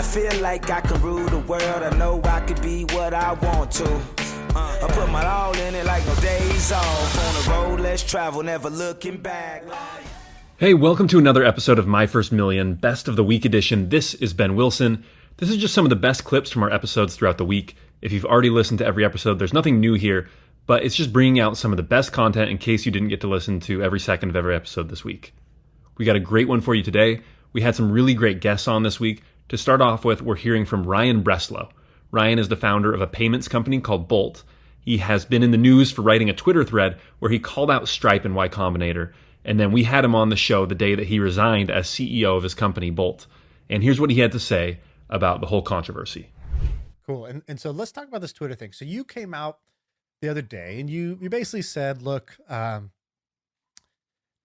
I feel like I can rule the world. I know I could be what I want to. I put my all in it like no days off. On the road, let's travel, never looking back. Hey, welcome to another episode of My First Million, Best of the Week edition. This is Ben Wilson. This is just some of the best clips from our episodes throughout the week. If you've already listened to every episode, there's nothing new here, but it's just bringing out some of the best content in case you didn't get to listen to every second of every episode this week. We got a great one for you today. We had some really great guests on this week. To start off with, we're hearing from Ryan Breslow. Ryan is the founder of a payments company called Bolt. He has been in the news for writing a Twitter thread where he called out Stripe and Y Combinator. And then we had him on the show the day that he resigned as CEO of his company, Bolt. And here's what he had to say about the whole controversy. Cool. And so let's talk about this Twitter thing. So you came out the other day and you basically said, look,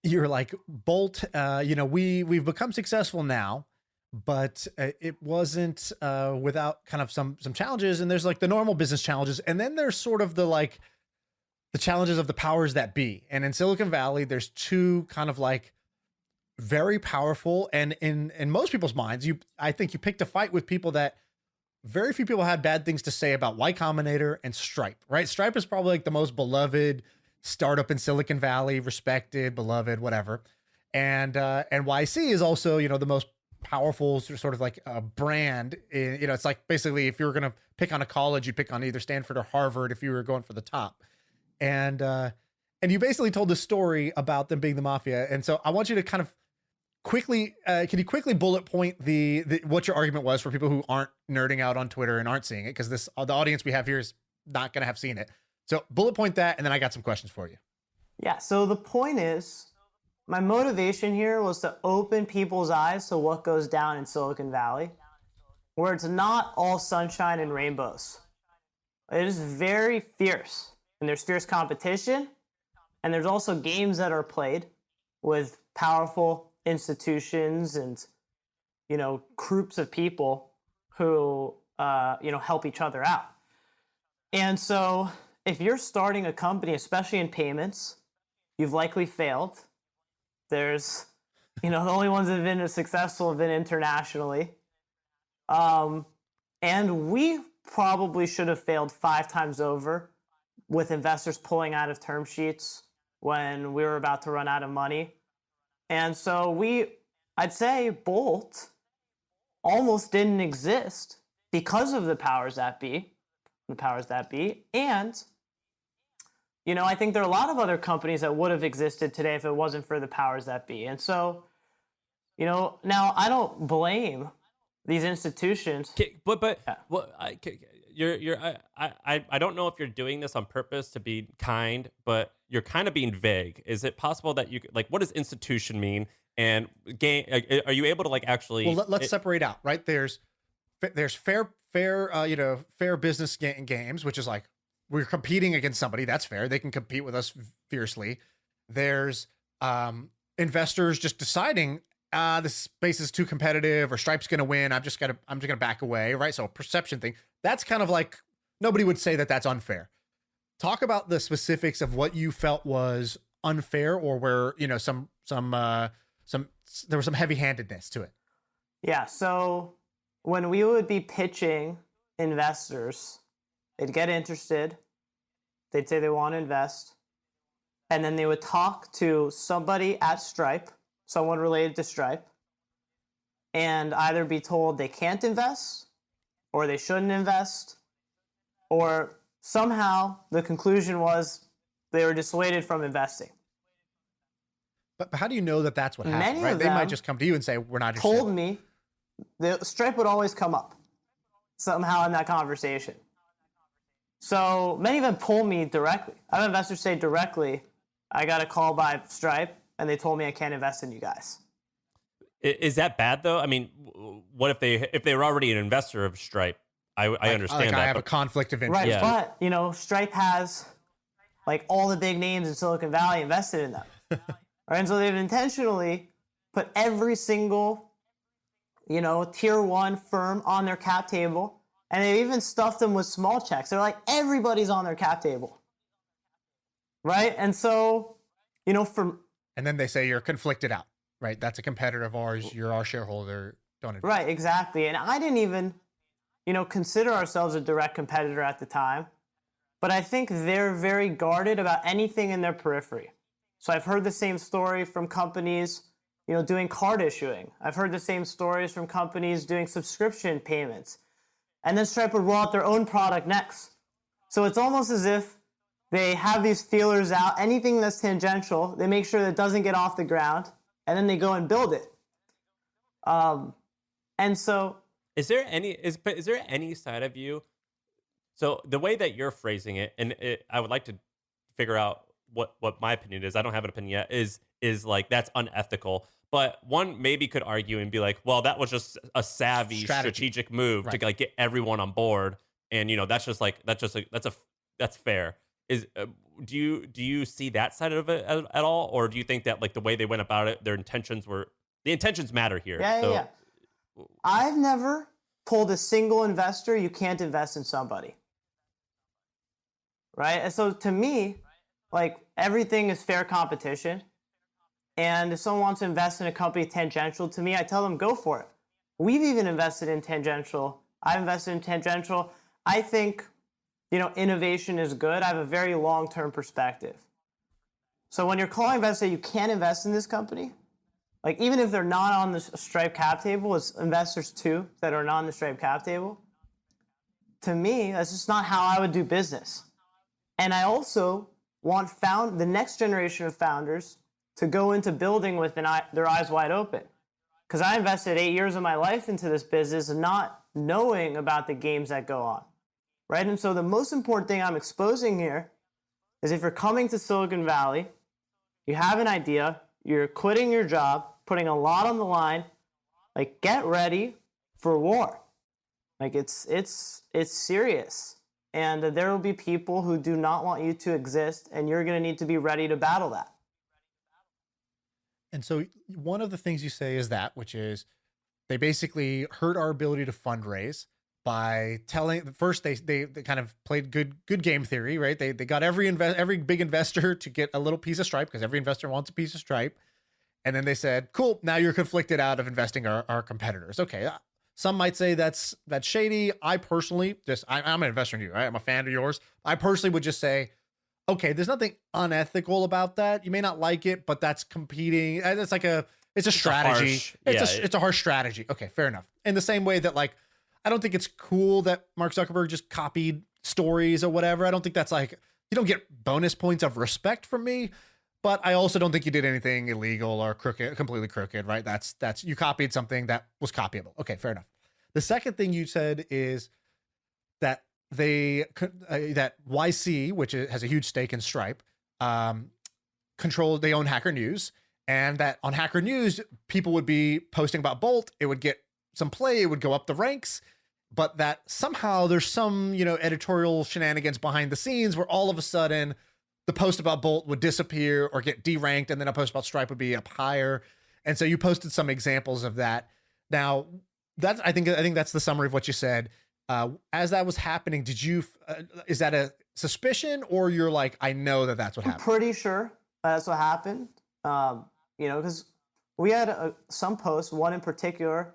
you're like, Bolt, we've become successful now, but it wasn't without kind of some challenges. And there's like the normal business challenges. And then there's sort of the challenges of the powers that be. And in Silicon Valley, there's two kind of like very powerful, and in most people's minds, I think you picked a fight with people that very few people had bad things to say about Y Combinator and Stripe, right? Stripe is probably like the most beloved startup in Silicon Valley, respected, beloved, whatever. And YC is also, the most powerful sort of like a brand. It's like basically if you were going to pick on a college, you'd pick on either Stanford or Harvard if you were going for the top. And you basically told the story about them being the mafia. And so I want you to kind of quickly, can you quickly bullet point the what your argument was for people who aren't nerding out on Twitter and aren't seeing it? Because the audience we have here is not going to have seen it. So bullet point that, and then I got some questions for you. Yeah, so the point is, my motivation here was to open people's eyes to what goes down in Silicon Valley, where it's not all sunshine and rainbows. It is very fierce. And there's fierce competition, and there's also games that are played with powerful institutions and, groups of people who, help each other out. And so if you're starting a company, especially in payments, you've likely failed. There's, the only ones that have been successful have been internationally. And we probably should have failed 5 times over, with investors pulling out of term sheets when we were about to run out of money. And so I'd say Bolt almost didn't exist because of the powers that be. And, I think there are a lot of other companies that would have existed today if it wasn't for the powers that be. And so, now I don't blame these institutions. But yeah. Well, I don't know if you're doing this on purpose to be kind, but you're kind of being vague. Is it possible that you what does institution mean? And are you able to actually? Well, let's separate out, right? There's fair business games, which is like we're competing against somebody. That's fair. They can compete with us fiercely. There's investors just deciding this space is too competitive or Stripe's going to win. I'm just going to back away. Right. So a perception thing. That's kind of like, nobody would say that that's unfair. Talk about the specifics of what you felt was unfair, or where, there was some heavy-handedness to it. Yeah. So when we would be pitching investors, they'd get interested. They'd say they want to invest. And then they would talk to somebody at Stripe, someone related to Stripe, and either be told they can't invest, or they shouldn't invest, or somehow the conclusion was they were dissuaded from investing. But how do you know that that's what happened? Many right? of They them might just come to you and say, "We're not interested." Told me the Stripe would always come up somehow in that conversation. So many of them told me directly. I have investors say directly, "I got a call by Stripe, and they told me I can't invest in you guys." Is that bad though? I mean, what if they were already an investor of Stripe? I understand that. I have a conflict of interest. Right, Yeah. But Stripe has all the big names in Silicon Valley invested in them. Right? And so they've intentionally put every single, tier 1 firm on their cap table, and they've even stuffed them with small checks. They're like, everybody's on their cap table. Right? And so, and then they say you're conflicted out, right? That's a competitor of ours. You're our shareholder. don't invest. Right, exactly. And I didn't even, consider ourselves a direct competitor at the time. But I think they're very guarded about anything in their periphery. So I've heard the same story from companies, doing card issuing. I've heard the same stories from companies doing subscription payments. And then Stripe would roll out their own product next. So it's almost as if they have these feelers out. Anything that's tangential, they make sure that it doesn't get off the ground, and then they go and build it. And so, is there any side of you? So the way that you're phrasing it, and I would like to figure out what my opinion is. I don't have an opinion yet. Is like that's unethical. But one maybe could argue and be like, well, that was just a savvy strategic move to like get everyone on board, and that's fair. Do you see that side of it at all, or do you think that like the way they went about it, the intentions matter here? Yeah. I've never told a single investor you can't invest in somebody, right? And so to me, like everything is fair competition. And if someone wants to invest in a company tangential to me, I tell them go for it. We've even invested in tangential. I've invested in tangential. I think, innovation is good. I have a very long-term perspective. So when you're calling investors you can't invest in this company, like even if they're not on the Stripe cap table, it's investors too that are not on the Stripe cap table. To me, that's just not how I would do business. And I also want the next generation of founders to go into building with their eyes wide open. Because I invested 8 years of my life into this business not knowing about the games that go on, right? And so the most important thing I'm exposing here is if you're coming to Silicon Valley, you have an idea, you're quitting your job, putting a lot on the line, like get ready for war. Like it's serious. And there will be people who do not want you to exist, and you're going to need to be ready to battle that. And so one of the things you say is which is they basically hurt our ability to fundraise by telling first they kind of played good game theory, right? They got every big investor to get a little piece of Stripe because every investor wants a piece of Stripe. And then they said, cool, now you're conflicted out of investing our competitors. Okay. Some might say that's shady. I personally I'm an investor in you, right? I'm a fan of yours. I personally would just say, okay, there's nothing unethical about that. You may not like it, but that's competing. It's a strategy. It's a harsh strategy. Okay, fair enough. In the same way that like, I don't think it's cool that Mark Zuckerberg just copied stories or whatever. I don't think that's like, you don't get bonus points of respect from me, but I also don't think you did anything illegal or completely crooked, right? That's you copied something that was copyable. Okay, fair enough. The second thing you said is that that YC, which has a huge stake in Stripe, they own Hacker News, and that on Hacker News, people would be posting about Bolt. It would get some play, it would go up the ranks, but that somehow there's some, editorial shenanigans behind the scenes where all of a sudden the post about Bolt would disappear or get deranked, and then a post about Stripe would be up higher. And so you posted some examples of that. Now, I think that's the summary of what you said. As that was happening, did you, is that a suspicion, or you're like, I know that's what happened? I'm pretty sure that's what happened. Because we had some posts, one in particular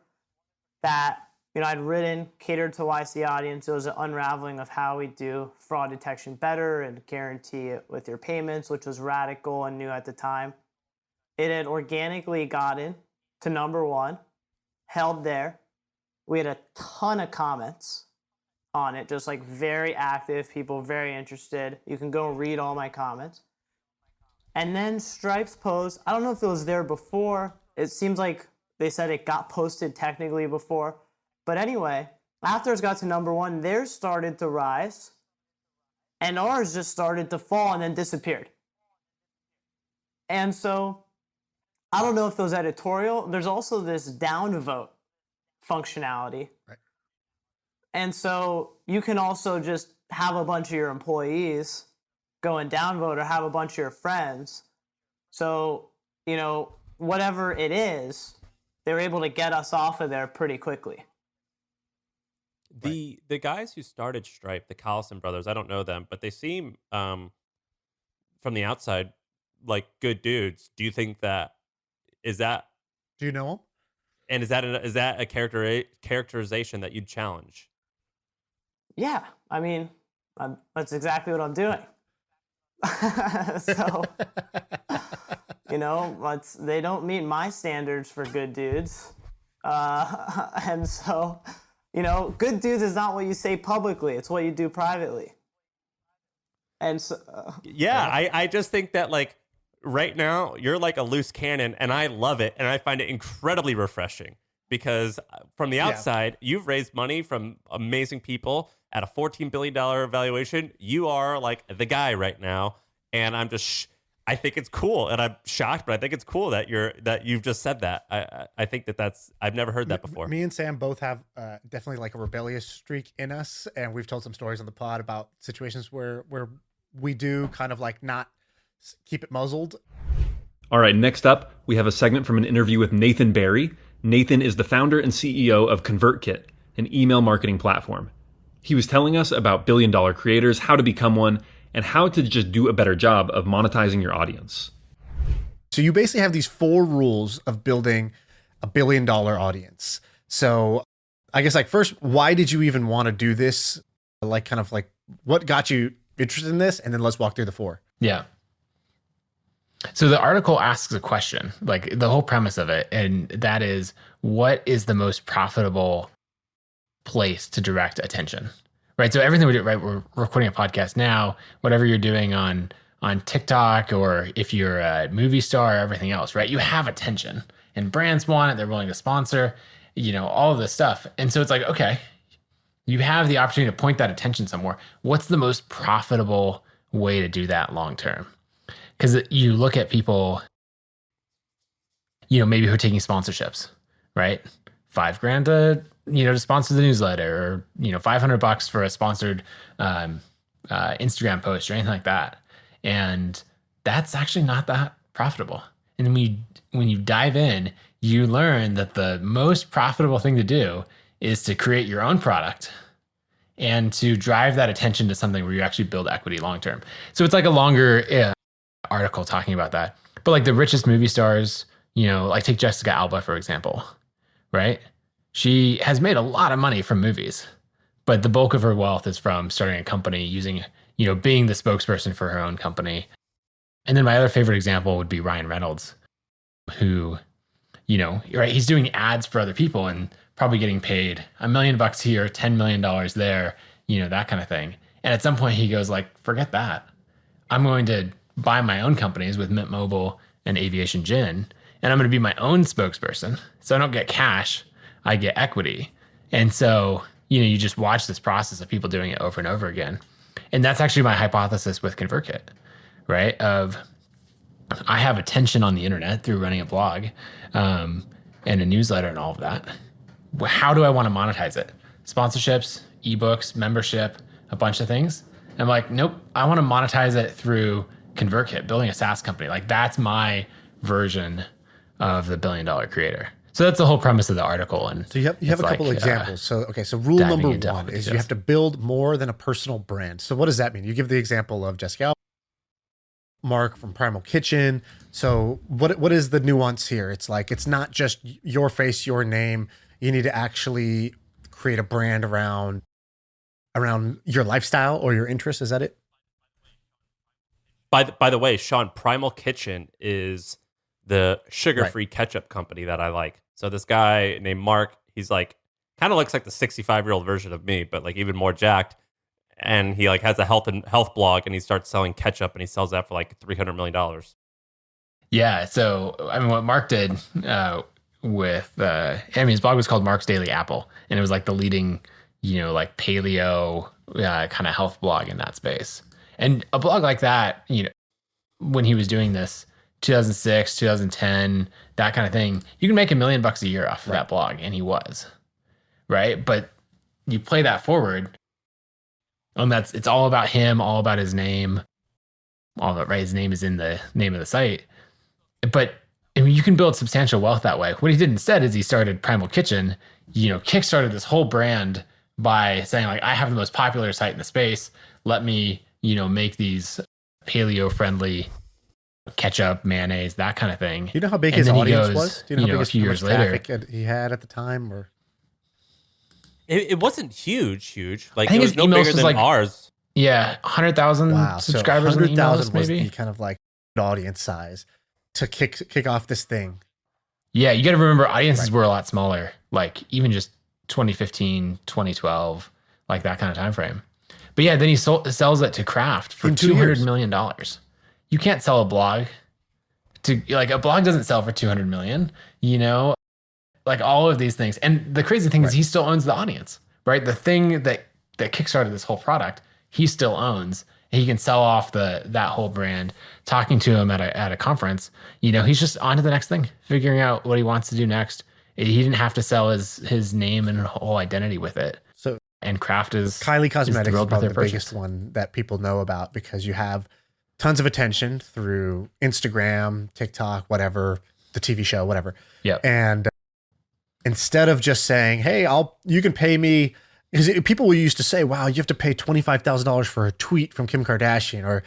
that, I'd written catered to YC audience. It was an unraveling of how we do fraud detection better and guarantee it with your payments, which was radical and new at the time. It had organically gotten to number one, held there. We had a ton of comments on it, just like very active, people very interested. You can go read all my comments. And then Stripe's post, I don't know if it was there before. It seems like they said it got posted technically before. But anyway, after it got to number one, theirs started to rise. And ours just started to fall and then disappeared. And so I don't know if it was editorial. There's also this downvote functionality. Right. And so you can also just have a bunch of your employees go and downvote, or have a bunch of your friends. So, whatever it is, they were able to get us off of there pretty quickly. The guys who started Stripe, the Collison brothers, I don't know them, but they seem from the outside like good dudes. Do you think do you know them? And is that a characterization that you'd challenge? Yeah, I mean, that's exactly what I'm doing. So, they don't meet my standards for good dudes. And so, good dudes is not what you say publicly. It's what you do privately. And so, I just think that like right now you're like a loose cannon, and I love it, and I find it incredibly refreshing because from the outside, you've raised money from amazing people at a $14 billion valuation. You are like the guy right now, and I'm just I think it's cool, and I'm shocked, but I think it's cool that you've just said that. I think that's I've never heard that before. Me and Sam both have definitely like a rebellious streak in us, and we've told some stories on the pod about situations where we do kind of like not keep it muzzled. All right, next up, we have a segment from an interview with Nathan Barry. Nathan is the founder and CEO of ConvertKit, an email marketing platform. He was telling us about billion-dollar creators, how to become one, and how to just do a better job of monetizing your audience. So you basically have these 4 rules of building a billion-dollar audience. So I guess like first, why did you even want to do this? Like kind of like what got you interested in this? And then let's walk through the 4. Yeah. So the article asks a question, like the whole premise of it, and that is, what is the most profitable place to direct attention? Right. So everything we do, right? We're recording a podcast now, whatever you're doing on TikTok, or if you're a movie star or everything else, right? You have attention, and brands want it. They're willing to sponsor, all of this stuff. And so it's like, okay, you have the opportunity to point that attention somewhere. What's the most profitable way to do that long term? Because you look at people, maybe who are taking sponsorships, right? $5,000 to sponsor the newsletter, or $500 for a sponsored Instagram post or anything like that, and that's actually not that profitable. And when you dive in, you learn that the most profitable thing to do is to create your own product and to drive that attention to something where you actually build equity long term. So it's like a longer article talking about that. But like the richest movie stars, like take Jessica Alba, for example, right? She has made a lot of money from movies, but the bulk of her wealth is from starting a company, using, being the spokesperson for her own company. And then my other favorite example would be Ryan Reynolds, who, right, he's doing ads for other people and probably getting paid $1 million here, $10 million there, that kind of thing. And at some point he goes like, forget that. I'm going to buy my own companies with Mint Mobile and Aviation Gin, and I'm going to be my own spokesperson. So I don't get cash, I get equity. And so, you just watch this process of people doing it over and over again. And that's actually my hypothesis with ConvertKit, right? I have attention on the internet through running a blog and a newsletter and all of that. How do I want to monetize it? Sponsorships, ebooks, membership, a bunch of things. I'm like, nope, I want to monetize it through ConvertKit, building a SaaS company. Like that's my version of the $1 billion creator. So that's the whole premise of the article. And so you have a couple examples. So rule number 1 is you have to build more than a personal brand. So what does that mean? You give the example of Jessica Alba, Marc from Primal Kitchen. So what is the nuance here? It's like, it's not just your face, your name. You need to actually create a brand around your lifestyle or your interests. Is that it? By the way, Shaan, Primal Kitchen is the sugar-free ketchup company that I like. So this guy named Marc, he's like, kind of looks like the 65-year-old version of me, but like even more jacked. And he like has a health blog, and he starts selling ketchup, and he sells that for like $300 million. Yeah. So I mean, what Marc did his blog was called Marc's Daily Apple, and it was like the leading, like paleo kind of health blog in that space. And a blog like that, when he was doing this, 2006, 2010, that kind of thing, you can make $1 million a year off of that blog, and he was, right? But you play that forward, and it's all about him, all about his name, all that, right? His name is in the name of the site. But I mean, you can build substantial wealth that way. What he did instead is he started Primal Kitchen, kickstarted this whole brand by saying like, I have the most popular site in the space. Let me, make these paleo friendly ketchup, mayonnaise, that kind of thing. Do you know how big And his then he audience goes, was? Do you know how big a few how years much later, traffic he had at the time? Or It wasn't huge. Like I think it was his no emails bigger was than like ours. 100,000 wow, subscribers so on the 100,000 emails, was maybe. the kind of like audience size to kick off this thing. Yeah, you got to remember audiences were a lot smaller, like even just 2015, 2012, like that kind of time frame. But yeah, then he sells it to Kraft for In 2 $200 years. million. You can't sell a blog to, like, a blog doesn't sell for 200 million, like all of these things. And the crazy thing is he still owns the audience, right? The thing that kickstarted this whole product, he still owns. He can sell off that whole brand. Talking to him at a conference, he's just on to the next thing, figuring out what he wants to do next. He didn't have to sell his name and whole identity with it. So And Kraft is Kylie Cosmetics is thrilled with probably their the biggest purchase. one that people know about because you have tons of attention through Instagram, TikTok, whatever, the TV show, whatever. Yeah. And instead of just saying, "Hey, you can pay me," because people used to say, "Wow, you have to pay $25,000 for a tweet from Kim Kardashian," or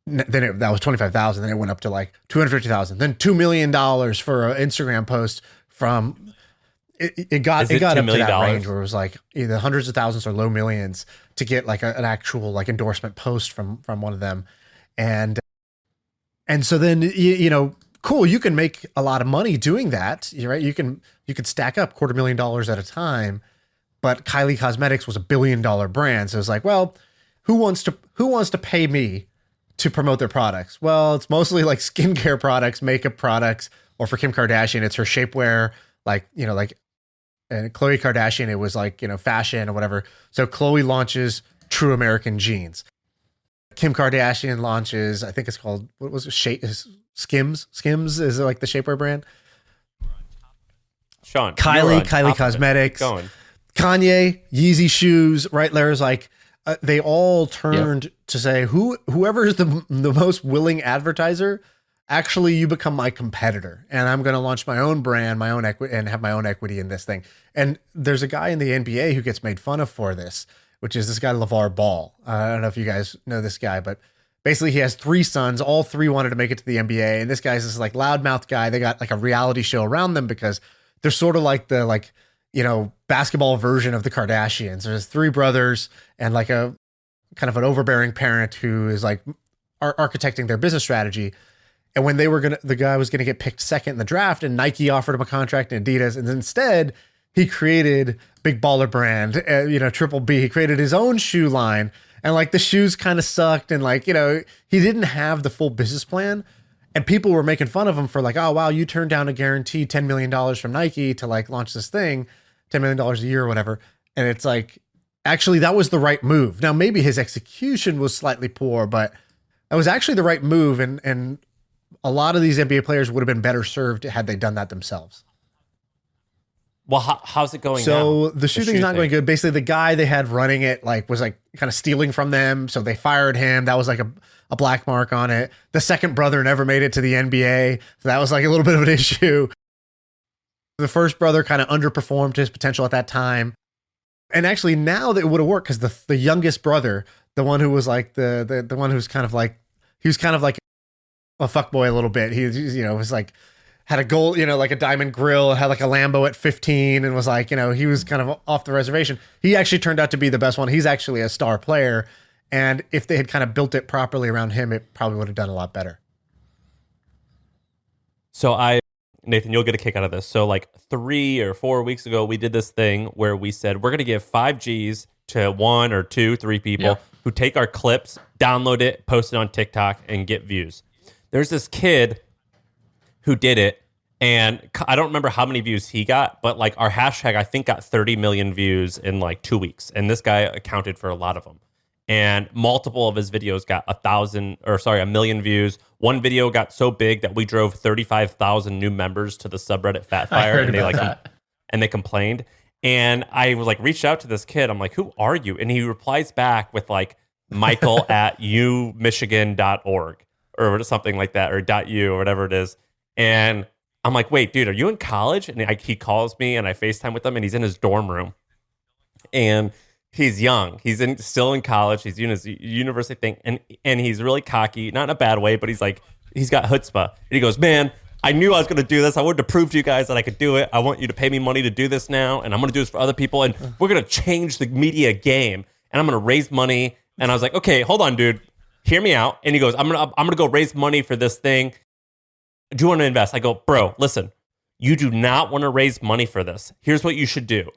that was 25,000. Then it went up to like 250,000. Then $2 million for an Instagram post from. It got Is it up $2 to million? that range where it was like either hundreds of thousands or low millions to get like an actual like endorsement post from one of them, and so then cool, you can make a lot of money doing that, right? You could stack up $250,000 at a time, but Kylie Cosmetics was $1 billion brand, so it's like, well, who wants to pay me to promote their products? Well, it's mostly like skincare products, makeup products, or for Kim Kardashian, it's her shapewear, and Khloe Kardashian, it was like, fashion or whatever. So Khloe launches True American Jeans. Kim Kardashian launches, I think it's called, what was it? Skims. Skims is like the shapewear brand. Sean, Kylie Cosmetics. Going. Kanye, Yeezy shoes, right? There's like, they all turned to say, whoever is the most willing advertiser, actually you become my competitor, and I'm going to launch my own brand, my own equity, and have my own equity in this thing. And there's a guy in the NBA who gets made fun of for this, which is this guy, LeVar Ball. I don't know if you guys know this guy, but basically he has 3 sons. All 3 wanted to make it to the NBA. And this guy's this like loudmouth guy. They got like a reality show around them because they're sort of like the basketball version of the Kardashians. There's 3 brothers and like a kind of an overbearing parent who is like architecting their business strategy. And when the guy was going to get picked second in the draft, and Nike offered him a contract and Adidas, and instead he created Big Baller Brand, Triple B. He created his own shoe line, and like the shoes kind of sucked, and like, he didn't have the full business plan, and people were making fun of him for like, oh wow, you turned down a guaranteed $10 million from Nike to like launch this thing, $10 million a year or whatever. And it's like, actually that was the right move. Now maybe his execution was slightly poor, but that was actually the right move, and a lot of these NBA players would have been better served had they done that themselves. Well, how's it going now? So the shooting's not going good. Basically, the guy they had running it was kind of stealing from them, so they fired him. That was like a black mark on it. The second brother never made it to the NBA, so that was like a little bit of an issue. The first brother kind of underperformed his potential at that time, and actually now that it would have worked because the youngest brother, the one who was like the one who's kind of like a fuckboy a little bit. He was like, had a gold, like a diamond grill, had like a Lambo at 15, and was like, he was kind of off the reservation. He actually turned out to be the best one. He's actually a star player. And if they had kind of built it properly around him, it probably would have done a lot better. So Nathan, you'll get a kick out of this. So like 3 or 4 weeks ago, we did this thing where we said, we're going to give 5 Gs to 1 or 2, 3 people who take our clips, download it, post it on TikTok, and get views. There's this kid who did it, and I don't remember how many views he got, but like our hashtag, I think, got 30 million views in like 2 weeks, and this guy accounted for a lot of them. And multiple of his videos got 1 million views. One video got so big that we drove 35,000 new members to the subreddit Fatfire, and they complained. And I was like, reached out to this kid. I'm like, who are you? And he replies back with like Michael at umichigan.org. Or something like that, or .u or whatever it is. And I'm like, wait, dude, are you in college? And he calls me, and I FaceTime with him, and he's in his dorm room. And he's young. He's still in college. He's doing his university thing. And he's really cocky, not in a bad way, but he's like he's got chutzpah. And he goes, man, I knew I was going to do this. I wanted to prove to you guys that I could do it. I want you to pay me money to do this now. And I'm going to do this for other people. And we're going to change the media game. And I'm going to raise money. And I was like, okay, hold on, dude. Hear me out. And he goes, I'm gonna go raise money for this thing. Do you want to invest? I go, bro, listen, you do not want to raise money for this. Here's what you should do.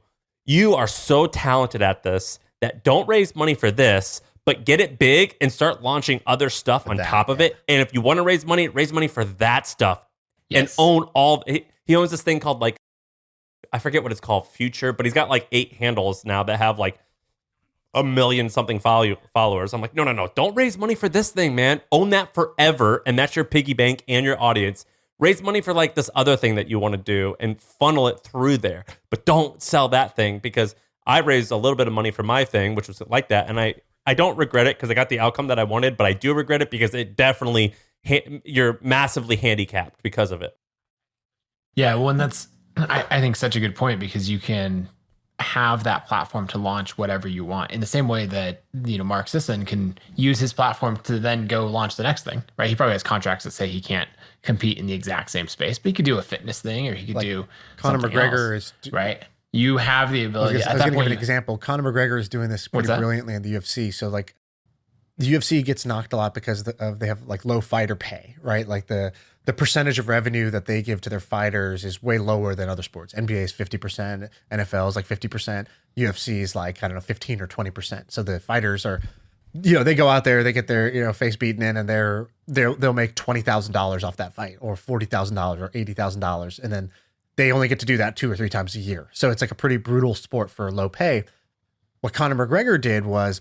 You are so talented at this that don't raise money for this, but get it big and start launching other stuff on top of it. And if you want to raise money for that stuff. And own all. He owns this thing called, like, I forget what it's called, Future, but he's got like 8 handles now that have like 1 million something followers. I'm like, no, don't raise money for this thing, man. Own that forever, and that's your piggy bank and your audience. Raise money for like this other thing that you want to do and funnel it through there, but don't sell that thing, because I raised a little bit of money for my thing, which was like that, and I don't regret it because I got the outcome that I wanted, but I do regret it because it definitely. You're massively handicapped because of it. Yeah, well, and that's, I think, such a good point, because you can have that platform to launch whatever you want in the same way that, Marc Sisson can use his platform to then go launch the next thing, right? He probably has contracts that say he can't compete in the exact same space, but he could do a fitness thing, or he could do Conor McGregor else, right? You have the ability. I was going to give an example. Conor McGregor is doing this pretty brilliantly in the UFC. So like, the UFC gets knocked a lot because they have like low fighter pay, right? Like the percentage of revenue that they give to their fighters is way lower than other sports. NBA is 50%, NFL is like 50%, UFC is like, I don't know, 15 or 20%. So the fighters are, they go out there, they get their, face beaten in, and they'll make $20,000 off that fight, or $40,000 or $80,000. And then they only get to do that 2 or 3 times a year. So it's like a pretty brutal sport for low pay. What Conor McGregor did was,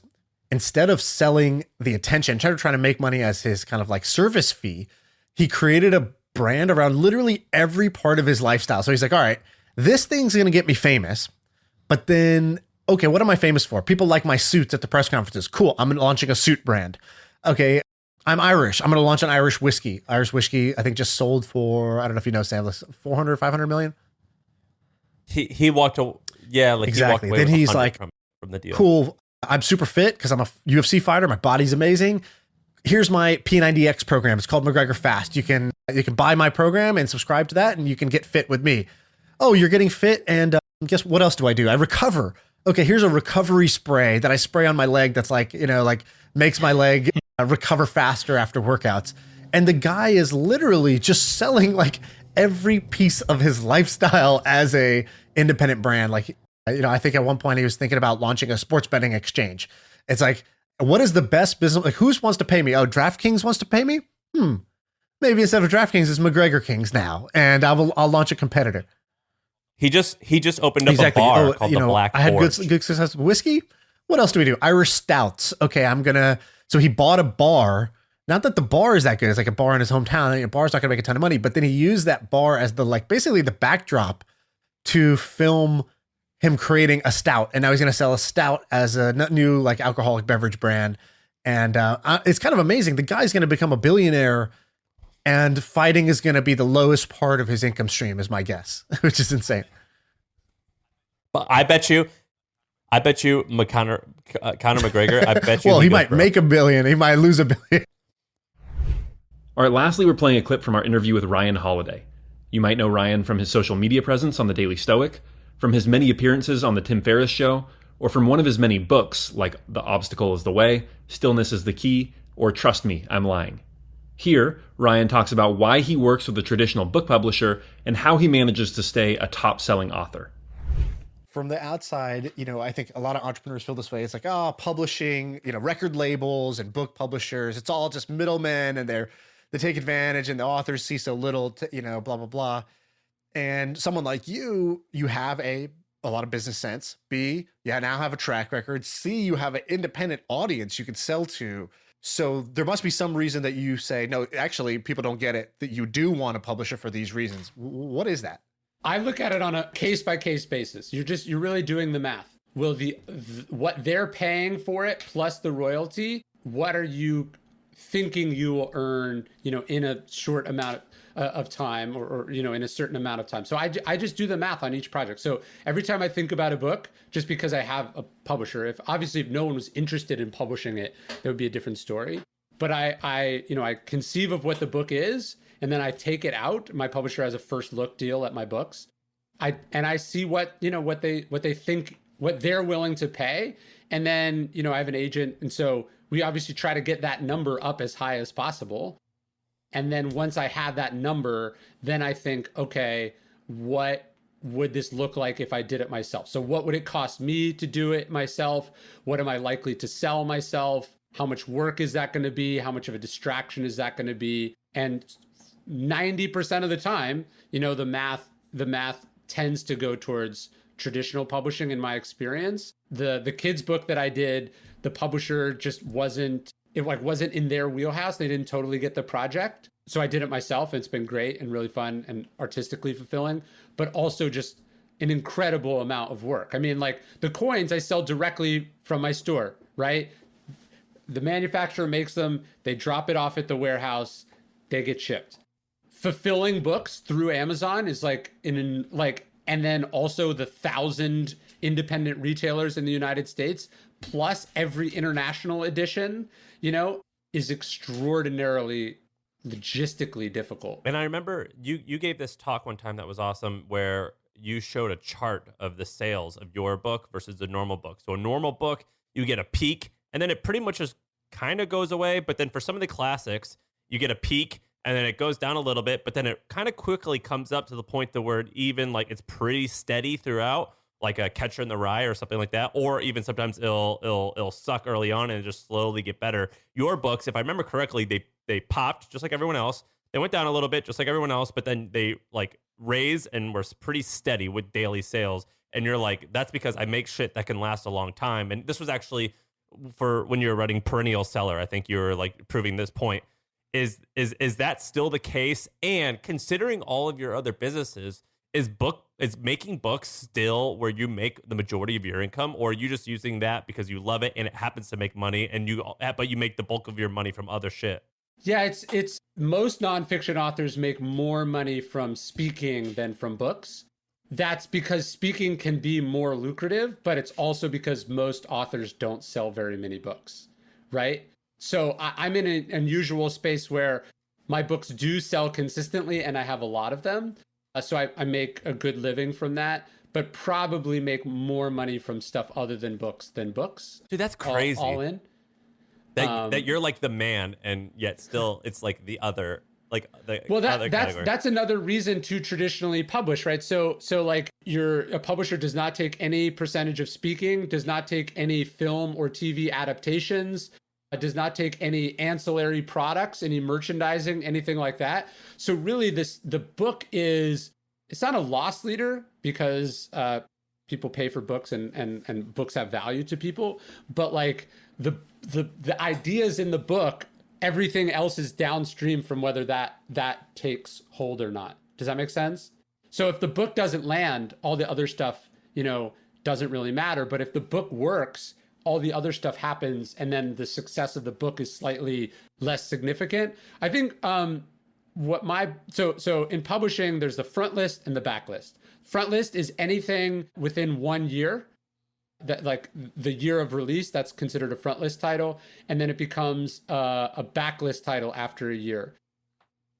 instead of selling the attention, trying to make money as his kind of like service fee, he created a brand around literally every part of his lifestyle. So he's like, all right, this thing's going to get me famous, but then, okay, what am I famous for? People like my suits at the press conferences. Cool. I'm launching a suit brand. Okay. I'm Irish. I'm going to launch an Irish whiskey. Irish whiskey, I think, just sold for, I don't know if you know, Sam, 400, 500 million. He walked away. Yeah. Like exactly. He walked away then he's like, from the deal. Cool. I'm super fit because I'm a UFC fighter. My body's amazing. Here's my P90X program. It's called McGregor Fast. You can buy my program and subscribe to that, and you can get fit with me. Oh, you're getting fit, and guess what else do I do? I recover. Okay, here's a recovery spray that I spray on my leg. That's like makes my leg recover faster after workouts. And the guy is literally just selling like every piece of his lifestyle as a independent brand. Like, I think at one point he was thinking about launching a sports betting exchange. It's like, what is the best business? Like, who wants to pay me? Oh, DraftKings wants to pay me? Maybe instead of DraftKings, it's McGregor Kings now, and I'll launch a competitor. He just opened up a bar called the Black I had Forge. good success with whiskey. What else do we do? Irish stouts. Okay, so he bought a bar. Not that the bar is that good. It's like a bar in his hometown. A bar's not going to make a ton of money, but then he used that bar as basically the backdrop to film him creating a stout, and now he's going to sell a stout as a new like alcoholic beverage brand. And it's kind of amazing. The guy's going to become a billionaire, and fighting is going to be the lowest part of his income stream, is my guess, which is insane. But I bet you, Conor McGregor. I bet you. Well, he might make $1 billion. He might lose $1 billion. All right, lastly, we're playing a clip from our interview with Ryan Holiday. You might know Ryan from his social media presence on The Daily Stoic, from his many appearances on The Tim Ferriss Show, or from one of his many books like The Obstacle is the Way, Stillness is the Key, or Trust Me, I'm Lying. Here, Ryan talks about why he works with a traditional book publisher and how he manages to stay a top-selling author. From the outside, I think a lot of entrepreneurs feel this way. It's like, publishing, record labels and book publishers, it's all just middlemen, and they take advantage, and the authors see so little, blah, blah, blah. And someone like you have a lot of business sense. B, you now have a track record. C, you have an independent audience you can sell to. So there must be some reason that you say, no, actually, people don't get it, that you do want a publisher for these reasons. What is that? I look at it on a case-by-case basis. You're really doing the math. Will what they're paying for it plus the royalty, what are you thinking you will earn, in a short amount of time, or in a certain amount of time. So I just do the math on each project. So every time I think about a book, just because I have a publisher, if no one was interested in publishing it, that would be a different story. but I conceive of what the book is, and then I take it out. My publisher has a first look deal at my books. I see what they think, what they're willing to pay. And then, I have an agent. And so we obviously try to get that number up as high as possible. And then once I have that number, then I think, okay, what would this look like if I did it myself? So what would it cost me to do it myself? What am I likely to sell myself? How much work is that going to be? How much of a distraction is that going to be? And 90% of the time, the math tends to go towards traditional publishing in my experience. The kids book that I did, the publisher just wasn't in their wheelhouse. They didn't totally get the project. So I did it myself, and it's been great and really fun and artistically fulfilling, but also just an incredible amount of work. I mean, like the coins I sell directly from my store, right? The manufacturer makes them, they drop it off at the warehouse, they get shipped. Fulfilling books through Amazon is and then also the 1,000 independent retailers in the United States, plus every international edition, is extraordinarily logistically difficult. And I remember you gave this talk one time that was awesome, where you showed a chart of the sales of your book versus the normal book. So a normal book, you get a peak, and then it pretty much just kind of goes away. But then for some of the classics, you get a peak, and then it goes down a little bit, but then it kind of quickly comes up to the point that where it's pretty steady throughout, like a Catcher in the Rye or something like that. Or even sometimes it'll suck early on and just slowly get better. Your books, if I remember correctly, they popped just like everyone else. They went down a little bit just like everyone else, but then they raised and were pretty steady with daily sales. And you're like, that's because I make shit that can last a long time. And this was actually for when you were writing Perennial Seller. I think you were proving this point. Is that still the case? And considering all of your other businesses, is making books still where you make the majority of your income, or are you just using that because you love it and it happens to make money but you make the bulk of your money from other shit? Yeah, it's most nonfiction authors make more money from speaking than from books. That's because speaking can be more lucrative, but it's also because most authors don't sell very many books, right? So I'm in an unusual space where my books do sell consistently and I have a lot of them. So I make a good living from that, but probably make more money from stuff other than books. Dude, that's crazy. All in. That you're like the man, and yet still it's like the other, other category. That's another reason to traditionally publish, right? So like a publisher does not take any percentage of speaking, does not take any film or TV adaptations, does not take any ancillary products, any merchandising, anything like that. So really the book it's not a loss leader because people pay for books and books have value to people, but like the ideas in the book, everything else is downstream from whether that takes hold or not. Does that make sense? So if the book doesn't land, all the other stuff, doesn't really matter. But if the book works, all the other stuff happens, and then the success of the book is slightly less significant. I think so in publishing, there's the front list and the back list. Front list is anything within 1 year, that like the year of release, that's considered a front list title, and then it becomes a backlist title after a year.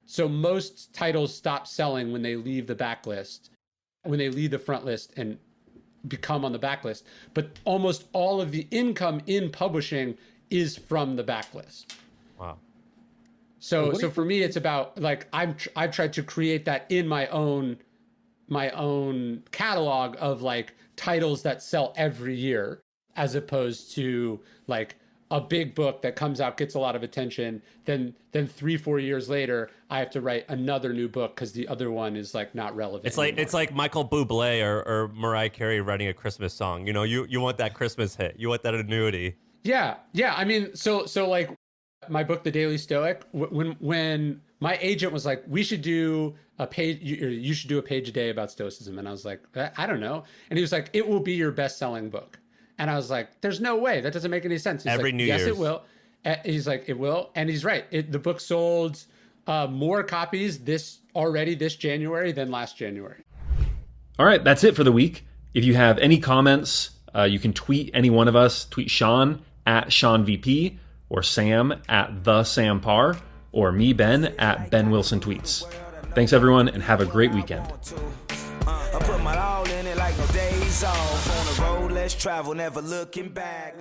So most titles stop selling when they leave the backlist, when they leave the front list and become on the backlist. But almost all of the income in publishing is from the backlist. Wow. So for me, it's about like I've tried to create that in my own catalog of like titles that sell every year, as opposed to like a big book that comes out, gets a lot of attention, then 3-4 years later I have to write another new book because the other one is like not relevant anymore. It's like Michael Bublé or Mariah Carey writing a Christmas song. You want that Christmas hit, you want that annuity. Yeah. I mean, so like my book, The Daily Stoic, when my agent was like, we should do a page, you should do a page a day about Stoicism, and I was like, I don't know, and he was like, it will be your best-selling book. And I was like, there's no way. That doesn't make any sense. He's Every like, New yes, Year's. it will. He's like, it will. And he's right. The book sold more copies this January than last January. All right, that's it for the week. If you have any comments, you can tweet any one of us. Tweet Shaan at ShaanVP, or Sam at the Sam Parr, or me, Ben, at Ben Wilson Tweets. Thanks, everyone, and have a great weekend. I put my all in it like no days off. On the road, let's travel, never looking back.